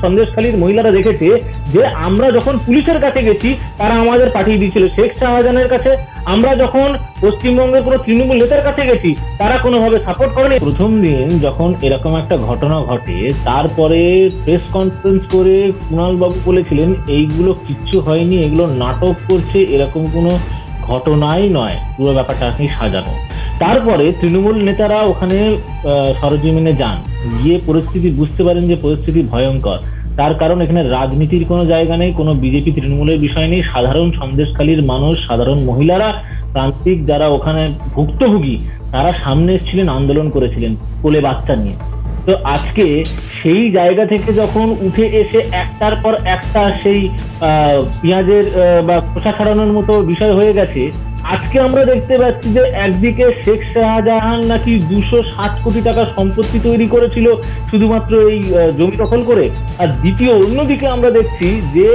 সন্দেশখালীর মহিলারা দেখেছে যে আমরা যখন পুলিশের কাছে গেছি তারা আমাদের পাঠিয়ে দিয়েছিল শেখ শাহজাহানের কাছে, আমরা যখন পশ্চিমবঙ্গের কোনো তৃণমূল নেতার কাছে গেছি তারা কোনোভাবে সাপোর্ট করেনি। প্রথম দিন যখন এরকম একটা ঘটনা ঘটে তারপরে প্রেস কনফারেন্স করে কুণাল বাবু বলেছিলেন এইগুলো কিচ্ছু হয়নি, এগুলো নাটক করছে, এরকম কোনো ঘটনাই নয়, পুরো ব্যাপারটা আপনি সাজানো। তারপরে তৃণমূল নেতারা ওখানে সরজমিনে যান, গিয়ে পরিস্থিতি বুঝতে পারেন যে পরিস্থিতি ভয়ঙ্কর। তার কারণ এখানে রাজনীতির কোনো জায়গা নেই, কোনো বিজেপি তৃণমূলের বিষয় নেই, সাধারণ সন্দেশখালীর মানুষ, সাধারণ মহিলারা, প্রান্তিক যারা ওখানে ভুক্তভোগী তারা সামনে এসেছিলেন, আন্দোলন করেছিলেন কোলে বাচ্চা নিয়ে। তো আজকে সেই জায়গা থেকে যখন উঠে এসে একটার পর একটা সেই পেঁয়াজের বা খোসা ছাড়ানোর মতো বিষয় হয়ে গেছে, আজকে আমরা দেখতে পাচ্ছি যে একদিকে শেখ শাহজাহান নাকি 260 কোটি টাকা সম্পত্তি তৈরি করেছিল শুধুমাত্র এই জমি দখল করে, আর অন্যদিকে আমরা দেখছি যে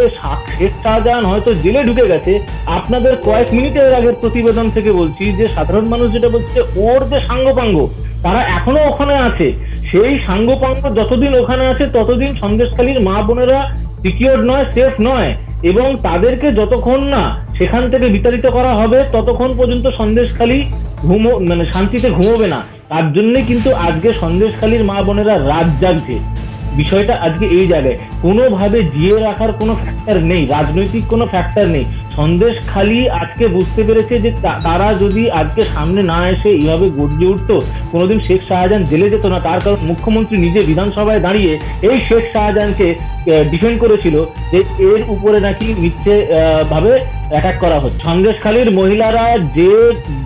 শেখ শাহজাহান হয়তো জেলে ঢুকে গেছে। আপনাদের কয়েক মিনিটের আগের প্রতিবেদন থেকে বলছি যে সাধারণ মানুষ যেটা বলছে ওর যে সাঙ্গপাঙ্গ তারা এখনো ওখানে আছে, সেই সাঙ্গপাঙ্গ যতদিন ওখানে আছে ততদিন সন্দেশখালীর মা বোনেরা সিকিউর নয়, সেফ নয়, এবং তাদেরকে যতক্ষণ না সেখান থেকে বিতাড়িত করা হবে ততক্ষণ পর্যন্ত সন্দেশখালী মানে শান্তিতে ঘুমোবে না। তার জন্যই কিন্তু আজকে সন্দেশখালীর মা বোনেরা রাত জাগছে। বিষয়টা আজকে এই জায়গায় কোনোভাবে জিয়ে রাখার কোনো ফ্যাক্টর নেই, রাজনৈতিক কোনো ফ্যাক্টর নেই। সন্দেশখালী আজকে বুঝতে পেরেছে যে তারা যদি আজকে সামনে না এসে এইভাবে গর্জে উঠতো কোনোদিন শেখ শাহজাহান জেলে যেত না। তার কারণ মুখ্যমন্ত্রী নিজে বিধানসভায় দাঁড়িয়ে এই শেখ শাহজাহানকে ডিফেন্ড করেছিল যে এর উপরে নাকি মিথ্যে ভাবে অ্যাটাক করা হচ্ছে। সন্দেশখালীর মহিলারা যে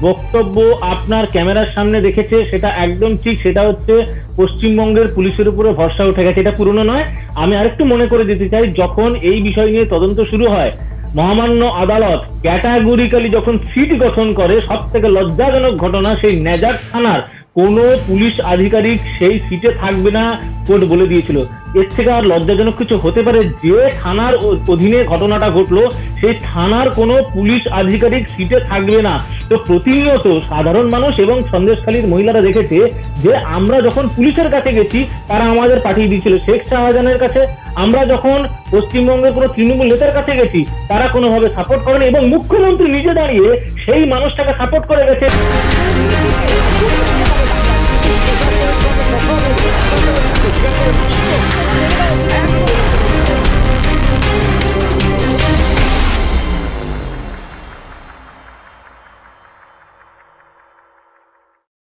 বক্তব্য আপনার ক্যামেরার সামনে দেখেছে সেটা একদম ঠিক, সেটা হচ্ছে পশ্চিমবঙ্গের পুলিশের উপরে ভরসা উঠে গেছে। এটা পুরনো নয়। আমি আরেকটু মনে করে দিতে চাই, যখন এই বিষয় নিয়ে তদন্ত শুরু হয় মহামান্য আদালত ক্যাটাগরিক্যালি যখন সিট গঠন করে, সব থেকে লজ্জাজনক ঘটনা সেই নেজার থানার কোনো পুলিশ আধিকারিক সেই সিটে থাকবে না, কোর্ট বলে দিয়েছিল। এর থেকে আর লজ্জাজনক কিছু হতে পারে? যে থানার অধীনে ঘটনাটা ঘটলো সেই থানার কোনো পুলিশ আধিকারিক সিটে থাকবে না। তো প্রতিনিয়ত সাধারণ মানুষ এবং সন্দেশখালীর মহিলারা দেখেছে যে আমরা যখন পুলিশের কাছে গেছি তারা আমাদের পাঠিয়ে দিয়েছিল শেখ শাহজাহানের কাছে, আমরা যখন পশ্চিমবঙ্গের কোনো তৃণমূল নেতার কাছে গেছি তারা কোনোভাবে সাপোর্ট করেনি, এবং মুখ্যমন্ত্রী নিজে দাঁড়িয়ে সেই মানুষটাকে সাপোর্ট করে গেছে।